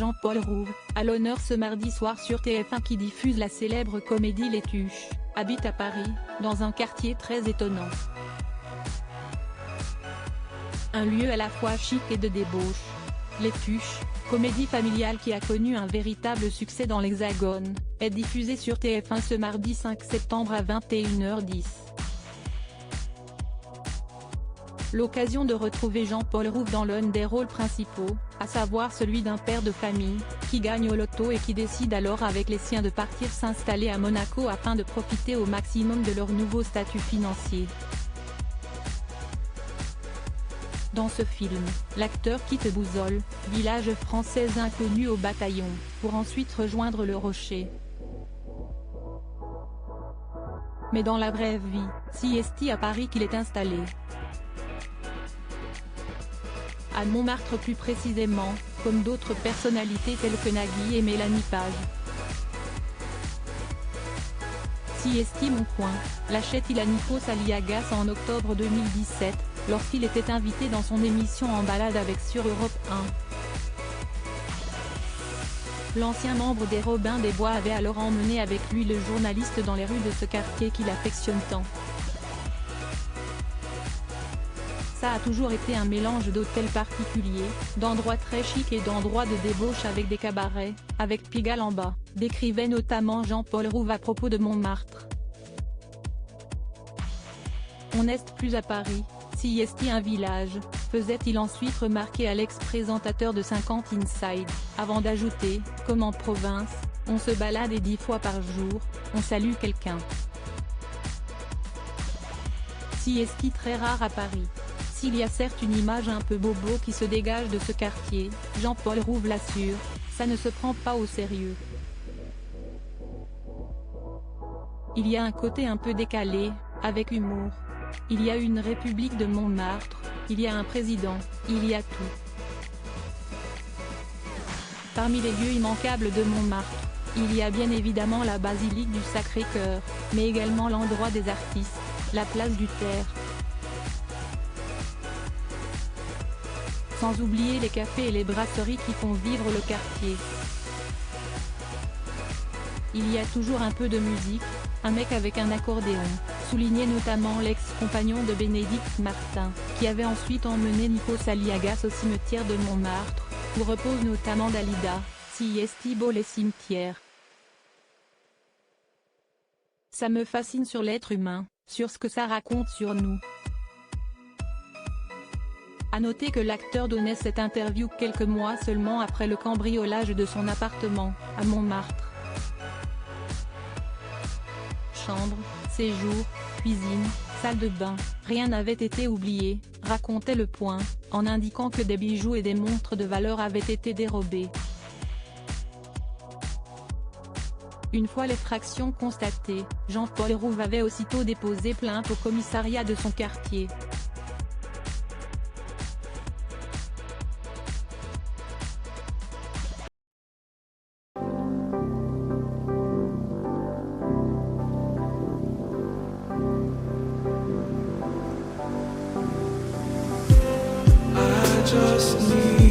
Jean-Paul Rouve, à l'honneur ce mardi soir sur TF1 qui diffuse la célèbre comédie Les Tuches, habite à Paris, dans un quartier très étonnant. Un lieu à la fois chic et de débauche. Les Tuches, comédie familiale qui a connu un véritable succès dans l'Hexagone, est diffusée sur TF1 ce mardi 5 septembre à 21h10. L'occasion de retrouver Jean-Paul Rouve dans l'un des rôles principaux, à savoir celui d'un père de famille, qui gagne au loto et qui décide alors avec les siens de partir s'installer à Monaco afin de profiter au maximum de leur nouveau statut financier. Dans ce film, l'acteur quitte Bouzolles, village français inconnu au bataillon, pour ensuite rejoindre Le Rocher. Mais dans la vraie vie, c'est à Paris qu'il est installé. À Montmartre plus précisément, comme d'autres personnalités telles que Nagui et Mélanie Page. Si mon coin, lâchait-il à Nikos Aliagas en octobre 2017, lorsqu'il était invité dans son émission En balade avec sur Europe 1. L'ancien membre des Robins des Bois avait alors emmené avec lui le journaliste dans les rues de ce quartier qu'il affectionne tant. Ça a toujours été un mélange d'hôtels particuliers, d'endroits très chics et d'endroits de débauche avec des cabarets, avec Pigalle en bas, décrivait notamment Jean-Paul Rouve à propos de Montmartre. On n'est plus à Paris, si un village, faisait-il ensuite remarquer à l'ex-présentateur de 50 Inside, avant d'ajouter, comme en province, on se balade et 10 fois par jour, on salue quelqu'un. Si très rare à Paris. S'il y a certes une image un peu bobo qui se dégage de ce quartier, Jean-Paul Rouve l'assure, ça ne se prend pas au sérieux. Il y a un côté un peu décalé, avec humour. Il y a une république de Montmartre, il y a un président, il y a tout. Parmi les lieux immanquables de Montmartre, il y a bien évidemment la basilique du Sacré-Cœur, mais également l'endroit des artistes, la place du Terre. Sans oublier les cafés et les brasseries qui font vivre le quartier. Il y a toujours un peu de musique, un mec avec un accordéon, soulignait notamment l'ex-compagnon de Bénédicte Martin, qui avait ensuite emmené Nikos Aliagas au cimetière de Montmartre, où repose notamment Dalida, si beau les cimetières. Ça me fascine sur l'être humain, sur ce que ça raconte sur nous. À noter que l'acteur donnait cette interview quelques mois seulement après le cambriolage de son appartement, à Montmartre. Chambre, séjour, cuisine, salle de bain, rien n'avait été oublié, racontait Le Point, en indiquant que des bijoux et des montres de valeur avaient été dérobés. Une fois l'effraction constatée, Jean-Paul Rouve avait aussitôt déposé plainte au commissariat de son quartier. Just need